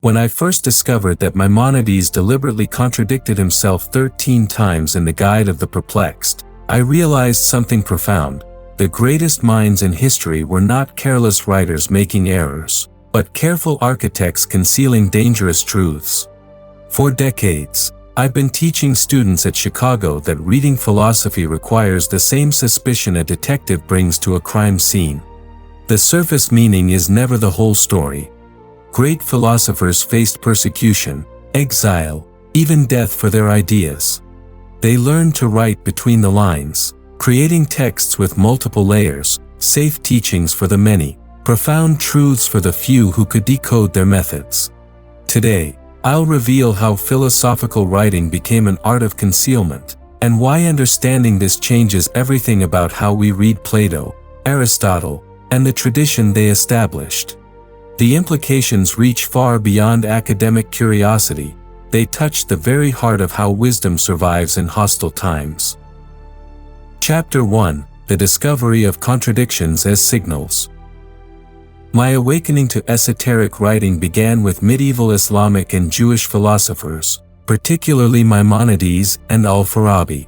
When I first discovered that Maimonides deliberately contradicted himself 13 times in the Guide of the Perplexed, I realized something profound. The greatest minds in history were not careless writers making errors, but careful architects concealing dangerous truths. For decades, I've been teaching students at Chicago that reading philosophy requires the same suspicion a detective brings to a crime scene. The surface meaning is never the whole story. Great philosophers faced persecution, exile, even death for their ideas. They learned to write between the lines, creating texts with multiple layers, safe teachings for the many, profound truths for the few who could decode their methods. Today, I'll reveal how philosophical writing became an art of concealment, and why understanding this changes everything about how we read Plato, Aristotle, and the tradition they established. The implications reach far beyond academic curiosity. They touch the very heart of how wisdom survives in hostile times. Chapter 1: The Discovery of Contradictions as Signals. My awakening to esoteric writing began with medieval Islamic and Jewish philosophers, particularly Maimonides and Al-Farabi.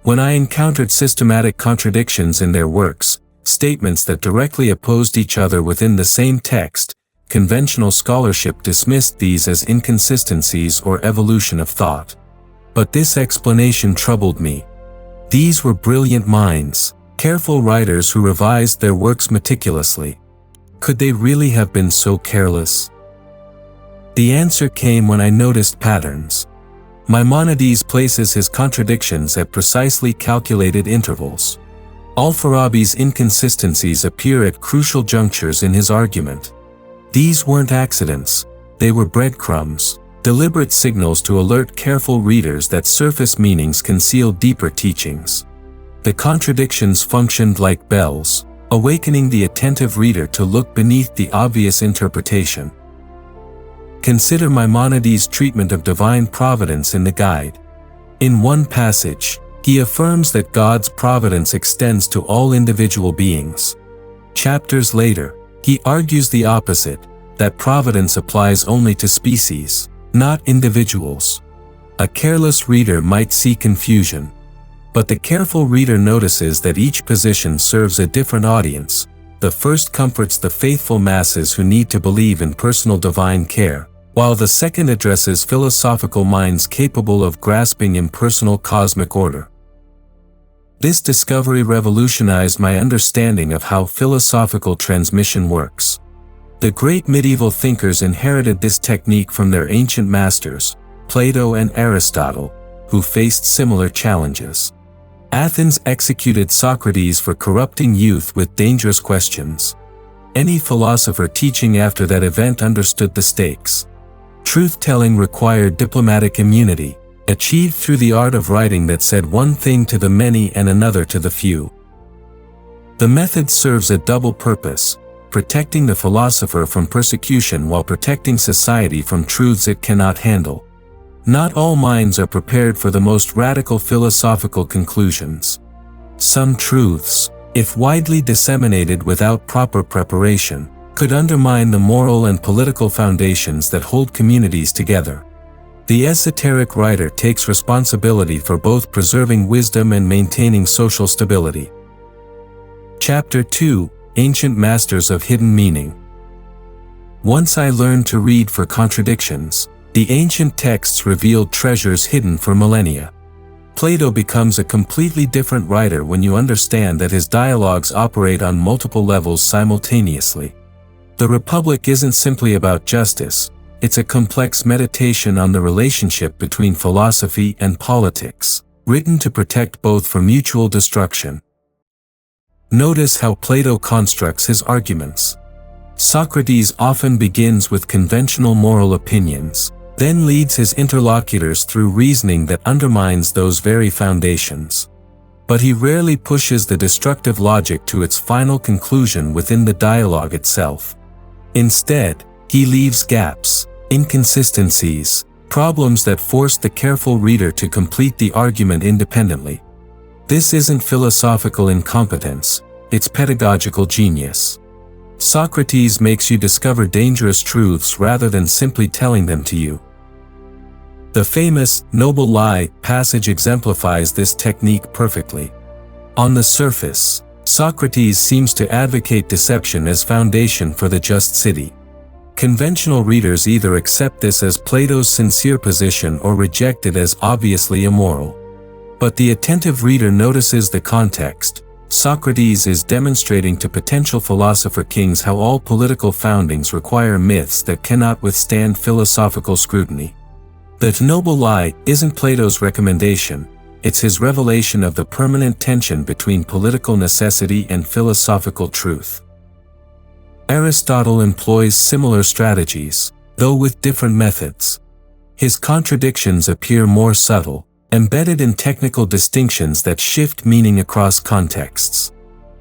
When I encountered systematic contradictions in their works, statements that directly opposed each other within the same text, conventional scholarship dismissed these as inconsistencies or evolution of thought. But this explanation troubled me. These were brilliant minds, careful writers who revised their works meticulously. Could they really have been so careless? The answer came when I noticed patterns. Maimonides places his contradictions at precisely calculated intervals. Al-Farabi's inconsistencies appear at crucial junctures in his argument. These weren't accidents, they were breadcrumbs, deliberate signals to alert careful readers that surface meanings conceal deeper teachings. The contradictions functioned like bells, awakening the attentive reader to look beneath the obvious interpretation. Consider Maimonides' treatment of divine providence in the Guide. In one passage, he affirms that God's providence extends to all individual beings. Chapters later, he argues the opposite, that providence applies only to species, not individuals. A careless reader might see confusion. But the careful reader notices that each position serves a different audience. The first comforts the faithful masses who need to believe in personal divine care, while the second addresses philosophical minds capable of grasping impersonal cosmic order. This discovery revolutionized my understanding of how philosophical transmission works. The great medieval thinkers inherited this technique from their ancient masters, Plato and Aristotle, who faced similar challenges. Athens executed Socrates for corrupting youth with dangerous questions. Any philosopher teaching after that event understood the stakes. Truth-telling required diplomatic immunity, achieved through the art of writing that said one thing to the many and another to the few. The method serves a double purpose, protecting the philosopher from persecution while protecting society from truths it cannot handle. Not all minds are prepared for the most radical philosophical conclusions. Some truths, if widely disseminated without proper preparation, could undermine the moral and political foundations that hold communities together. The esoteric writer takes responsibility for both preserving wisdom and maintaining social stability. Chapter 2: Ancient Masters of Hidden Meaning. Once I learned to read for contradictions, the ancient texts revealed treasures hidden for millennia. Plato becomes a completely different writer when you understand that his dialogues operate on multiple levels simultaneously. The Republic isn't simply about justice, it's a complex meditation on the relationship between philosophy and politics, written to protect both from mutual destruction. Notice how Plato constructs his arguments. Socrates often begins with conventional moral opinions, then leads his interlocutors through reasoning that undermines those very foundations. But he rarely pushes the destructive logic to its final conclusion within the dialogue itself. Instead, he leaves gaps, inconsistencies, problems that force the careful reader to complete the argument independently. This isn't philosophical incompetence, it's pedagogical genius. Socrates makes you discover dangerous truths rather than simply telling them to you. The famous "noble lie" passage exemplifies this technique perfectly. On the surface, Socrates seems to advocate deception as foundation for the just city. Conventional readers either accept this as Plato's sincere position or reject it as obviously immoral. But the attentive reader notices the context. Socrates is demonstrating to potential philosopher kings how all political foundings require myths that cannot withstand philosophical scrutiny. The noble lie isn't Plato's recommendation, it's his revelation of the permanent tension between political necessity and philosophical truth. Aristotle employs similar strategies, though with different methods. His contradictions appear more subtle, embedded in technical distinctions that shift meaning across contexts.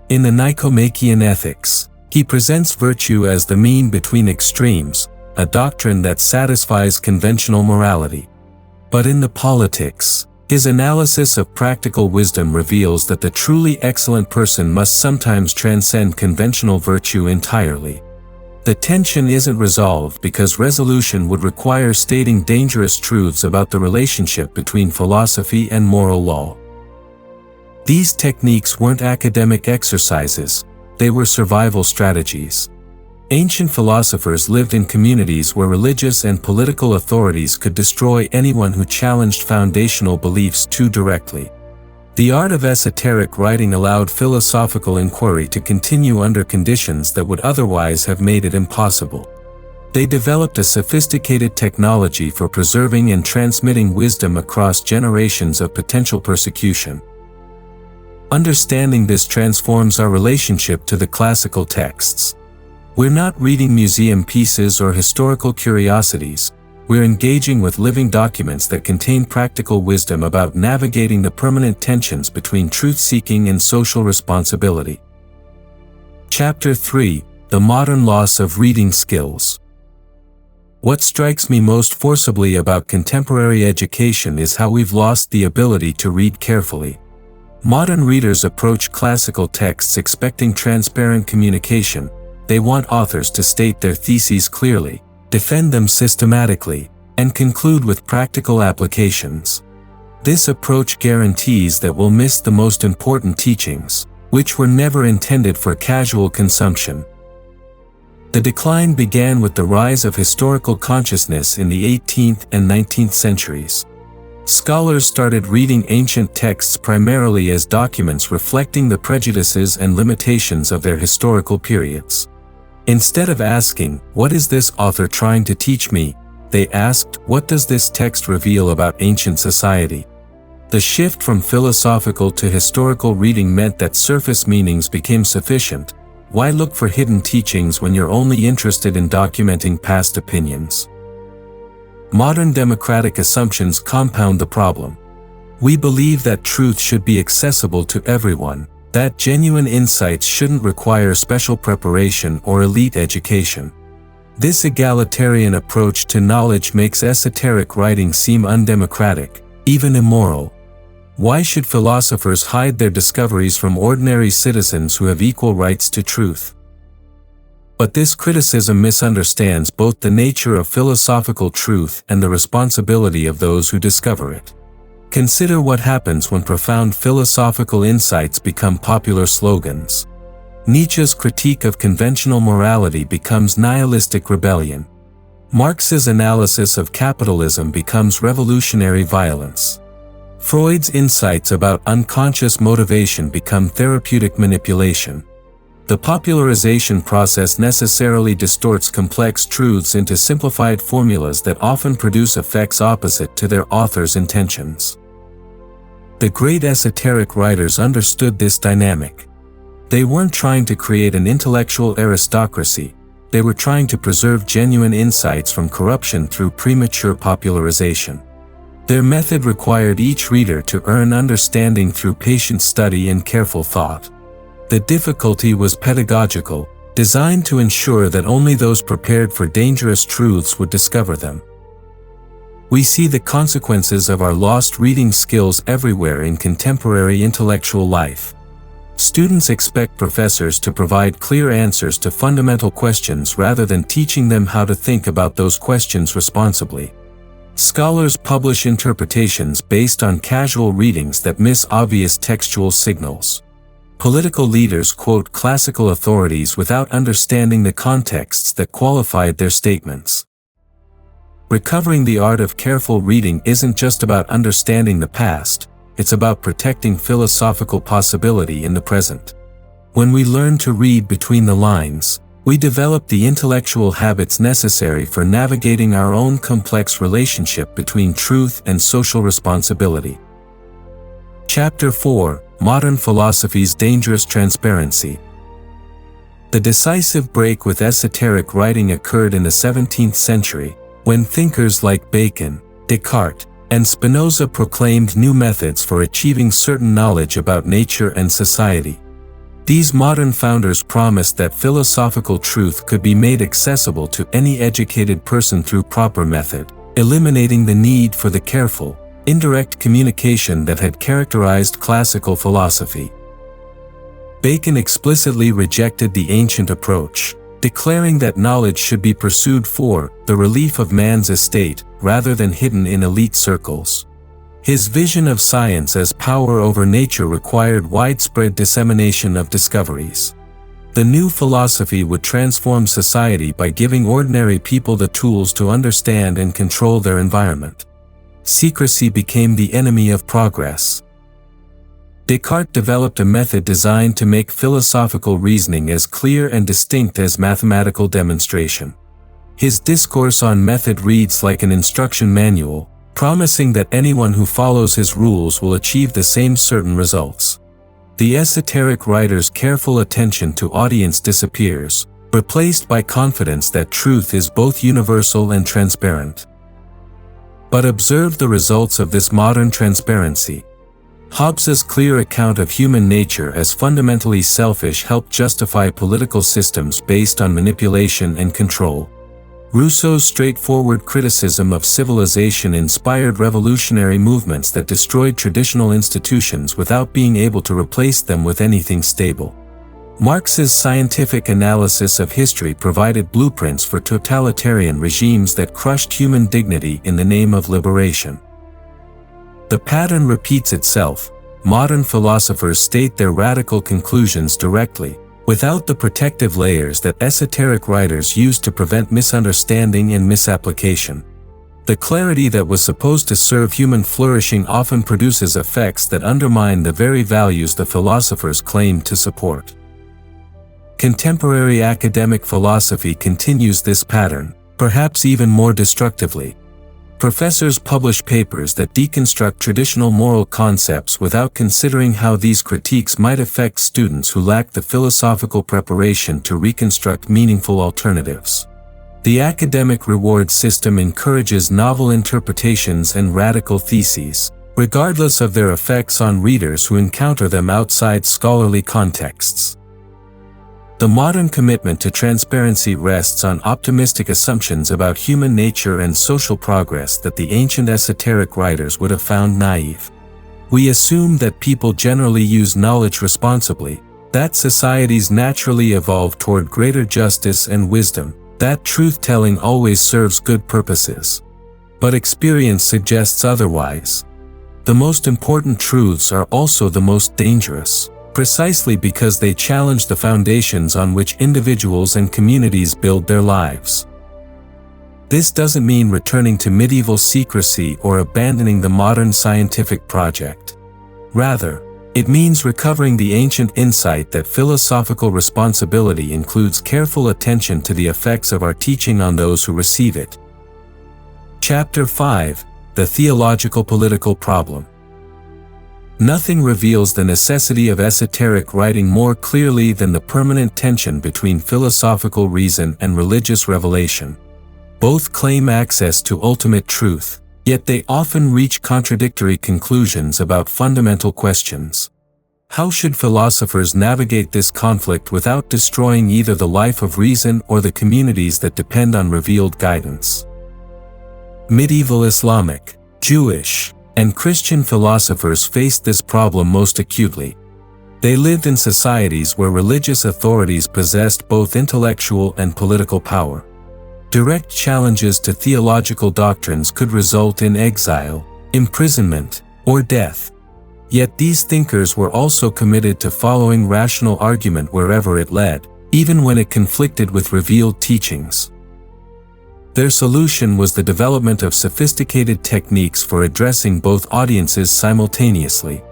In the Nicomachean Ethics, he presents virtue as the mean between extremes, a doctrine that satisfies conventional morality. But in the Politics, his analysis of practical wisdom reveals that the truly excellent person must sometimes transcend conventional virtue entirely. The tension isn't resolved because resolution would require stating dangerous truths about the relationship between philosophy and moral law. These techniques weren't academic exercises, they were survival strategies. Ancient philosophers lived in communities where religious and political authorities could destroy anyone who challenged foundational beliefs too directly. The art of esoteric writing allowed philosophical inquiry to continue under conditions that would otherwise have made it impossible. They developed a sophisticated technology for preserving and transmitting wisdom across generations of potential persecution. Understanding this transforms our relationship to the classical texts. We're not reading museum pieces or historical curiosities, we're engaging with living documents that contain practical wisdom about navigating the permanent tensions between truth-seeking and social responsibility. Chapter 3: The Modern Loss of Reading Skills. What strikes me most forcibly about contemporary education is how we've lost the ability to read carefully. Modern readers approach classical texts expecting transparent communication. They want authors to state their theses clearly, defend them systematically, and conclude with practical applications. This approach guarantees that we'll miss the most important teachings, which were never intended for casual consumption. The decline began with the rise of historical consciousness in the 18th and 19th centuries. Scholars started reading ancient texts primarily as documents reflecting the prejudices and limitations of their historical periods. Instead of asking, "What is this author trying to teach me?" they asked, "What does this text reveal about ancient society?" The shift from philosophical to historical reading meant that surface meanings became sufficient. Why look for hidden teachings when you're only interested in documenting past opinions? Modern democratic assumptions compound the problem. We believe that truth should be accessible to everyone, that genuine insights shouldn't require special preparation or elite education. This egalitarian approach to knowledge makes esoteric writing seem undemocratic, even immoral. Why should philosophers hide their discoveries from ordinary citizens who have equal rights to truth? But this criticism misunderstands both the nature of philosophical truth and the responsibility of those who discover it. Consider what happens when profound philosophical insights become popular slogans. Nietzsche's critique of conventional morality becomes nihilistic rebellion. Marx's analysis of capitalism becomes revolutionary violence. Freud's insights about unconscious motivation become therapeutic manipulation. The popularization process necessarily distorts complex truths into simplified formulas that often produce effects opposite to their author's intentions. The great esoteric writers understood this dynamic. They weren't trying to create an intellectual aristocracy, they were trying to preserve genuine insights from corruption through premature popularization. Their method required each reader to earn understanding through patient study and careful thought. The difficulty was pedagogical, designed to ensure that only those prepared for dangerous truths would discover them. We see the consequences of our lost reading skills everywhere in contemporary intellectual life. Students expect professors to provide clear answers to fundamental questions rather than teaching them how to think about those questions responsibly. Scholars publish interpretations based on casual readings that miss obvious textual signals. Political leaders quote classical authorities without understanding the contexts that qualified their statements. Recovering the art of careful reading isn't just about understanding the past, it's about protecting philosophical possibility in the present. When we learn to read between the lines, we develop the intellectual habits necessary for navigating our own complex relationship between truth and social responsibility. Chapter 4: Modern Philosophy's Dangerous Transparency. The decisive break with esoteric writing occurred in the 17th century, when thinkers like Bacon, Descartes, and Spinoza proclaimed new methods for achieving certain knowledge about nature and society. These modern founders promised that philosophical truth could be made accessible to any educated person through proper method, eliminating the need for the careful, indirect communication that had characterized classical philosophy. Bacon explicitly rejected the ancient approach, declaring that knowledge should be pursued for the relief of man's estate, rather than hidden in elite circles. His vision of science as power over nature required widespread dissemination of discoveries. The new philosophy would transform society by giving ordinary people the tools to understand and control their environment. Secrecy became the enemy of progress. Descartes developed a method designed to make philosophical reasoning as clear and distinct as mathematical demonstration. His discourse on method reads like an instruction manual, promising that anyone who follows his rules will achieve the same certain results. The esoteric writer's careful attention to audience disappears, replaced by confidence that truth is both universal and transparent. But observe the results of this modern transparency. Hobbes's clear account of human nature as fundamentally selfish helped justify political systems based on manipulation and control. Rousseau's straightforward criticism of civilization inspired revolutionary movements that destroyed traditional institutions without being able to replace them with anything stable. Marx's scientific analysis of history provided blueprints for totalitarian regimes that crushed human dignity in the name of liberation. The pattern repeats itself. Modern philosophers state their radical conclusions directly, without the protective layers that esoteric writers used to prevent misunderstanding and misapplication. The clarity that was supposed to serve human flourishing often produces effects that undermine the very values the philosophers claimed to support. Contemporary academic philosophy continues this pattern, perhaps even more destructively. Professors publish papers that deconstruct traditional moral concepts without considering how these critiques might affect students who lack the philosophical preparation to reconstruct meaningful alternatives. The academic reward system encourages novel interpretations and radical theses, regardless of their effects on readers who encounter them outside scholarly contexts. The modern commitment to transparency rests on optimistic assumptions about human nature and social progress that the ancient esoteric writers would have found naive. We assume that people generally use knowledge responsibly, that societies naturally evolve toward greater justice and wisdom, that truth-telling always serves good purposes. But experience suggests otherwise. The most important truths are also the most dangerous, precisely because they challenge the foundations on which individuals and communities build their lives. This doesn't mean returning to medieval secrecy or abandoning the modern scientific project. Rather, it means recovering the ancient insight that philosophical responsibility includes careful attention to the effects of our teaching on those who receive it. Chapter 5: The Theological Political Problem. Nothing reveals the necessity of esoteric writing more clearly than the permanent tension between philosophical reason and religious revelation. Both claim access to ultimate truth, yet they often reach contradictory conclusions about fundamental questions. How should philosophers navigate this conflict without destroying either the life of reason or the communities that depend on revealed guidance? Medieval Islamic, Jewish, and Christian philosophers faced this problem most acutely. They lived in societies where religious authorities possessed both intellectual and political power. Direct challenges to theological doctrines could result in exile, imprisonment, or death. Yet these thinkers were also committed to following rational argument wherever it led, even when it conflicted with revealed teachings. Their solution was the development of sophisticated techniques for addressing both audiences simultaneously.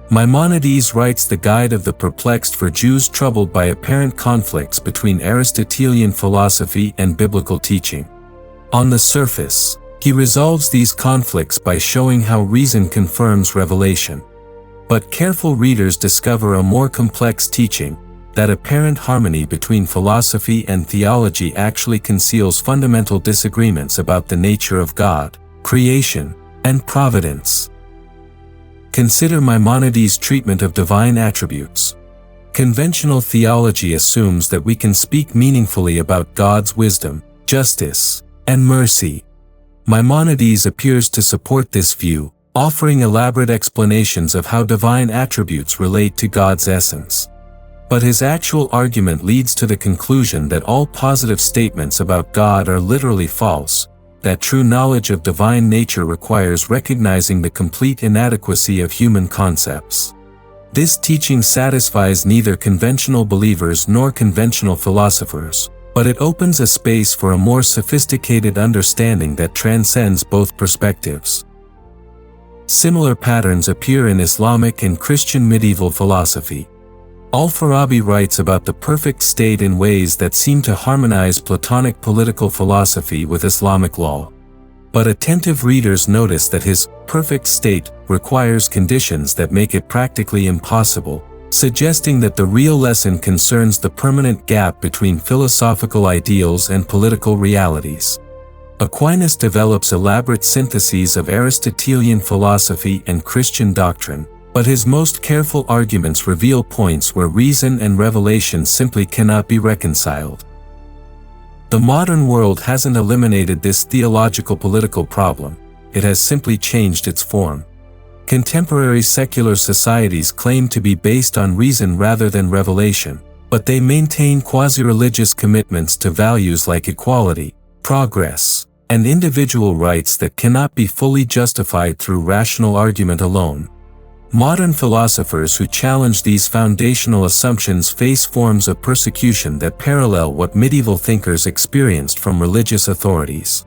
Maimonides writes the Guide of the Perplexed for Jews troubled by apparent conflicts between Aristotelian philosophy and biblical teaching. On the surface, he resolves these conflicts by showing how reason confirms revelation. But careful readers discover a more complex teaching, that apparent harmony between philosophy and theology actually conceals fundamental disagreements about the nature of God, creation, and providence. Consider Maimonides' treatment of divine attributes. Conventional theology assumes that we can speak meaningfully about God's wisdom, justice, and mercy. Maimonides appears to support this view, offering elaborate explanations of how divine attributes relate to God's essence. But his actual argument leads to the conclusion that all positive statements about God are literally false, that true knowledge of divine nature requires recognizing the complete inadequacy of human concepts. This teaching satisfies neither conventional believers nor conventional philosophers, but it opens a space for a more sophisticated understanding that transcends both perspectives. Similar patterns appear in Islamic and Christian medieval philosophy. Al-Farabi writes about the perfect state in ways that seem to harmonize Platonic political philosophy with Islamic law. But attentive readers notice that his perfect state requires conditions that make it practically impossible, suggesting that the real lesson concerns the permanent gap between philosophical ideals and political realities. Aquinas develops elaborate syntheses of Aristotelian philosophy and Christian doctrine, but his most careful arguments reveal points where reason and revelation simply cannot be reconciled. The modern world hasn't eliminated this theological political problem, it has simply changed its form. Contemporary secular societies claim to be based on reason rather than revelation, but they maintain quasi-religious commitments to values like equality, progress, and individual rights that cannot be fully justified through rational argument alone. Modern philosophers who challenge these foundational assumptions face forms of persecution that parallel what medieval thinkers experienced from religious authorities.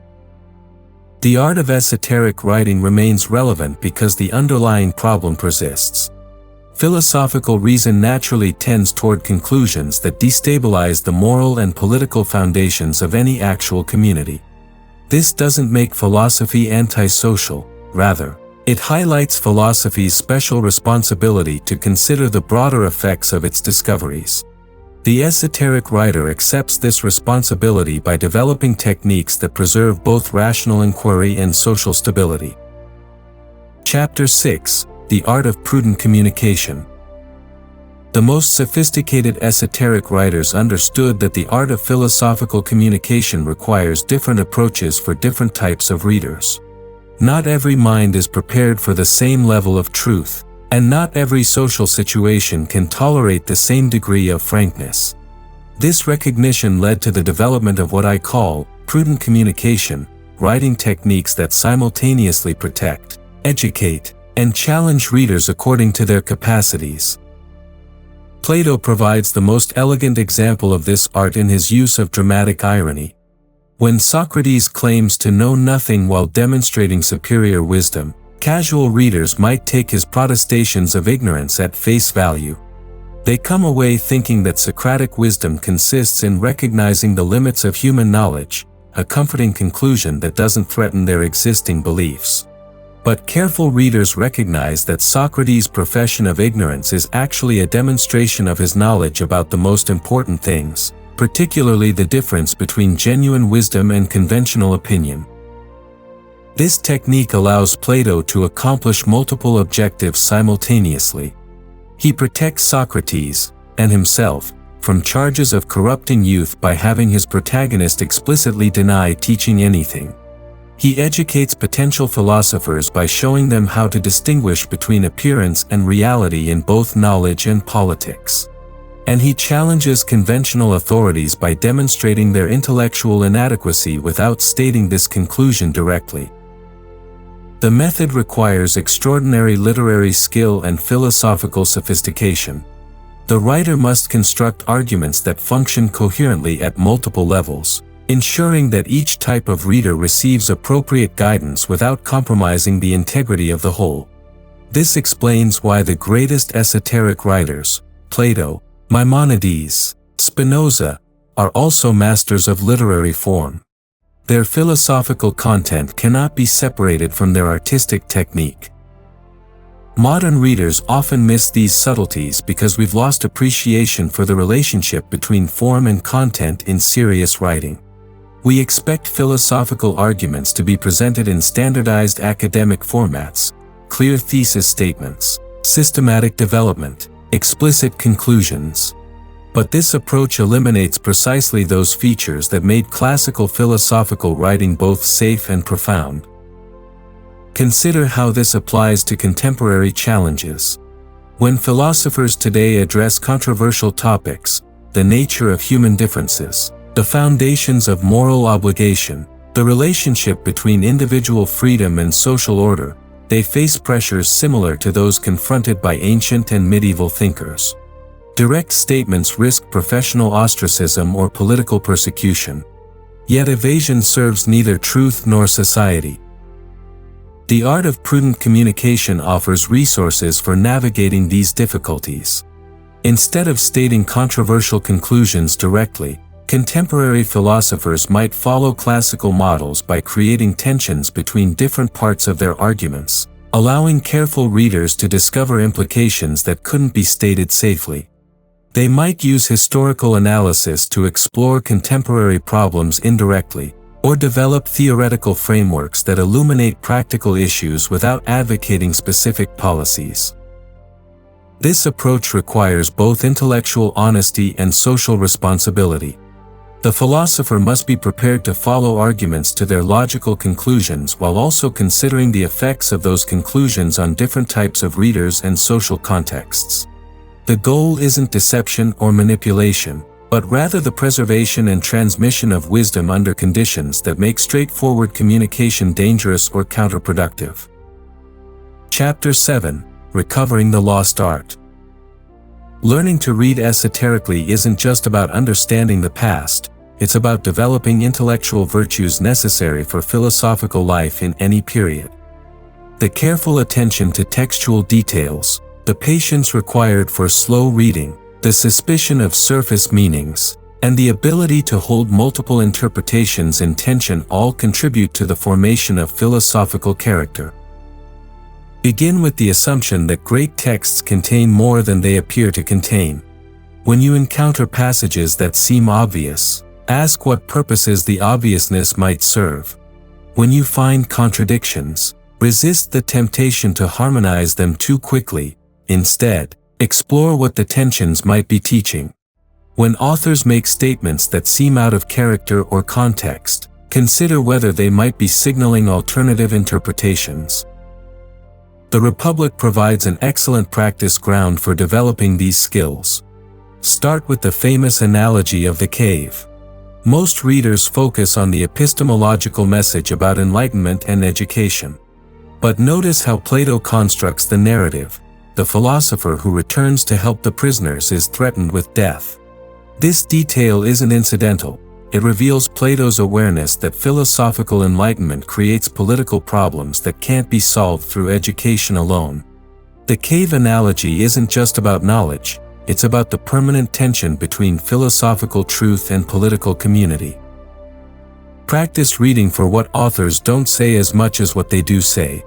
The art of esoteric writing remains relevant because the underlying problem persists. Philosophical reason naturally tends toward conclusions that destabilize the moral and political foundations of any actual community. This doesn't make philosophy antisocial, rather, it highlights philosophy's special responsibility to consider the broader effects of its discoveries. The esoteric writer accepts this responsibility by developing techniques that preserve both rational inquiry and social stability. Chapter 6: The Art of Prudent Communication. The most sophisticated esoteric writers understood that the art of philosophical communication requires different approaches for different types of readers. Not every mind is prepared for the same level of truth, and not every social situation can tolerate the same degree of frankness. This recognition led to the development of what I call prudent communication, writing techniques that simultaneously protect, educate, and challenge readers according to their capacities. Plato provides the most elegant example of this art in his use of dramatic irony. When Socrates claims to know nothing while demonstrating superior wisdom, casual readers might take his protestations of ignorance at face value. They come away thinking that Socratic wisdom consists in recognizing the limits of human knowledge, a comforting conclusion that doesn't threaten their existing beliefs. But careful readers recognize that Socrates' profession of ignorance is actually a demonstration of his knowledge about the most important things, particularly the difference between genuine wisdom and conventional opinion. This technique allows Plato to accomplish multiple objectives simultaneously. He protects Socrates, and himself, from charges of corrupting youth by having his protagonist explicitly deny teaching anything. He educates potential philosophers by showing them how to distinguish between appearance and reality in both knowledge and politics. And he challenges conventional authorities by demonstrating their intellectual inadequacy without stating this conclusion directly. The method requires extraordinary literary skill and philosophical sophistication. The writer must construct arguments that function coherently at multiple levels, ensuring that each type of reader receives appropriate guidance without compromising the integrity of the whole. This explains why the greatest esoteric writers, Plato, Maimonides, Spinoza, are also masters of literary form. Their philosophical content cannot be separated from their artistic technique. Modern readers often miss these subtleties because we've lost appreciation for the relationship between form and content in serious writing. We expect philosophical arguments to be presented in standardized academic formats, clear thesis statements, systematic development, explicit conclusions. But this approach eliminates precisely those features that made classical philosophical writing both safe and profound. Consider how this applies to contemporary challenges. When philosophers today address controversial topics, the nature of human differences, the foundations of moral obligation, the relationship between individual freedom and social order, they face pressures similar to those confronted by ancient and medieval thinkers. Direct statements risk professional ostracism or political persecution. Yet evasion serves neither truth nor society. The art of prudent communication offers resources for navigating these difficulties. Instead of stating controversial conclusions directly, contemporary philosophers might follow classical models by creating tensions between different parts of their arguments, allowing careful readers to discover implications that couldn't be stated safely. They might use historical analysis to explore contemporary problems indirectly, or develop theoretical frameworks that illuminate practical issues without advocating specific policies. This approach requires both intellectual honesty and social responsibility. The philosopher must be prepared to follow arguments to their logical conclusions while also considering the effects of those conclusions on different types of readers and social contexts. The goal isn't deception or manipulation, but rather the preservation and transmission of wisdom under conditions that make straightforward communication dangerous or counterproductive. Chapter 7: Recovering the Lost Art. Learning to read esoterically isn't just about understanding the past, it's about developing intellectual virtues necessary for philosophical life in any period. The careful attention to textual details, the patience required for slow reading, the suspicion of surface meanings, and the ability to hold multiple interpretations in tension all contribute to the formation of philosophical character. Begin with the assumption that great texts contain more than they appear to contain. When you encounter passages that seem obvious, ask what purposes the obviousness might serve. When you find contradictions, resist the temptation to harmonize them too quickly. Instead, explore what the tensions might be teaching. When authors make statements that seem out of character or context, consider whether they might be signaling alternative interpretations. The Republic provides an excellent practice ground for developing these skills. Start with the famous analogy of the cave. Most readers focus on the epistemological message about enlightenment and education. But notice how Plato constructs the narrative. The philosopher who returns to help the prisoners is threatened with death. This detail isn't incidental. It reveals Plato's awareness that philosophical enlightenment creates political problems that can't be solved through education alone. The cave analogy isn't just about knowledge, it's about the permanent tension between philosophical truth and political community. Practice reading for what authors don't say as much as what they do say.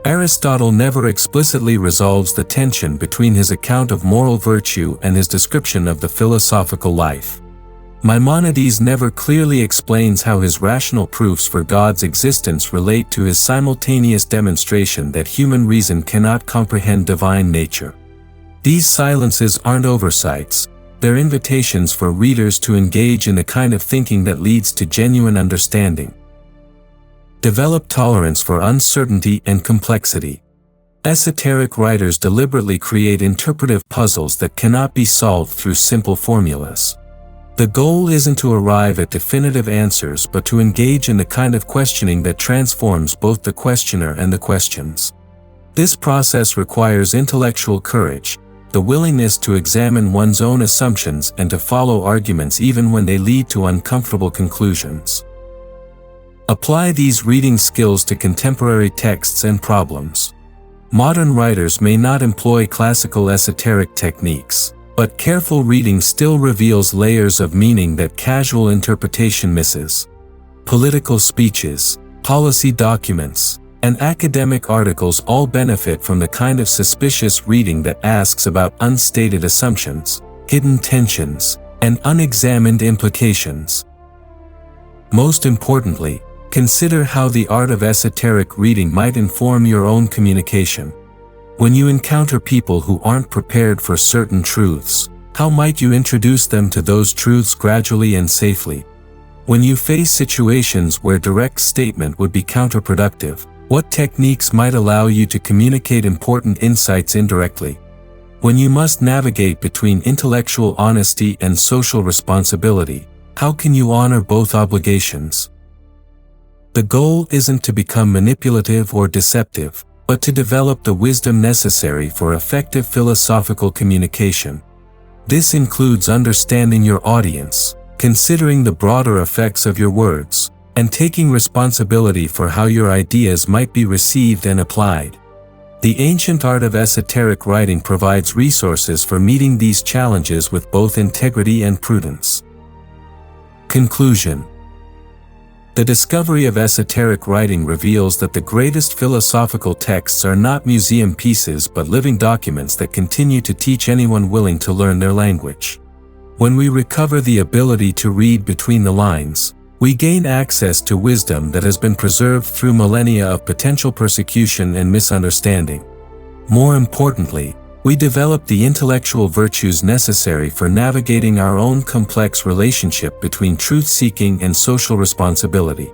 Aristotle never explicitly resolves the tension between his account of moral virtue and his description of the philosophical life. Maimonides never clearly explains how his rational proofs for God's existence relate to his simultaneous demonstration that human reason cannot comprehend divine nature. These silences aren't oversights, they're invitations for readers to engage in the kind of thinking that leads to genuine understanding. develop tolerance for uncertainty and complexity. Esoteric writers deliberately create interpretive puzzles that cannot be solved through simple formulas. The goal isn't to arrive at definitive answers but to engage in the kind of questioning that transforms both the questioner and the questions. This process requires intellectual courage, the willingness to examine one's own assumptions and to follow arguments even when they lead to uncomfortable conclusions. Apply these reading skills to contemporary texts and problems. Modern writers may not employ classical esoteric techniques, but careful reading still reveals layers of meaning that casual interpretation misses. Political speeches, policy documents, and academic articles all benefit from the kind of suspicious reading that asks about unstated assumptions, hidden tensions, and unexamined implications. Most importantly, consider how the art of esoteric reading might inform your own communication. When you encounter people who aren't prepared for certain truths, how might you introduce them to those truths gradually and safely? When you face situations where direct statement would be counterproductive, what techniques might allow you to communicate important insights indirectly? When you must navigate between intellectual honesty and social responsibility, how can you honor both obligations? The goal isn't to become manipulative or deceptive, but to develop the wisdom necessary for effective philosophical communication. This includes understanding your audience, considering the broader effects of your words, and taking responsibility for how your ideas might be received and applied. The ancient art of esoteric writing provides resources for meeting these challenges with both integrity and prudence. Conclusion. The discovery of esoteric writing reveals that the greatest philosophical texts are not museum pieces but living documents that continue to teach anyone willing to learn their language. When we recover the ability to read between the lines, we gain access to wisdom that has been preserved through millennia of potential persecution and misunderstanding. More importantly, we develop the intellectual virtues necessary for navigating our own complex relationship between truth-seeking and social responsibility.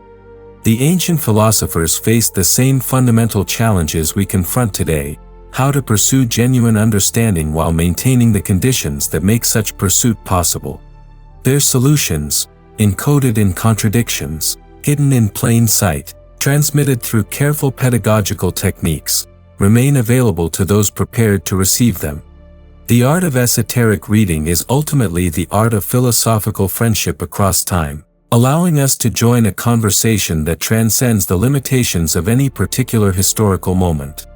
The ancient philosophers faced the same fundamental challenges we confront today: how to pursue genuine understanding while maintaining the conditions that make such pursuit possible. Their solutions, encoded in contradictions, hidden in plain sight, transmitted through careful pedagogical techniques, remain available to those prepared to receive them. The art of esoteric reading is ultimately the art of philosophical friendship across time, allowing us to join a conversation that transcends the limitations of any particular historical moment.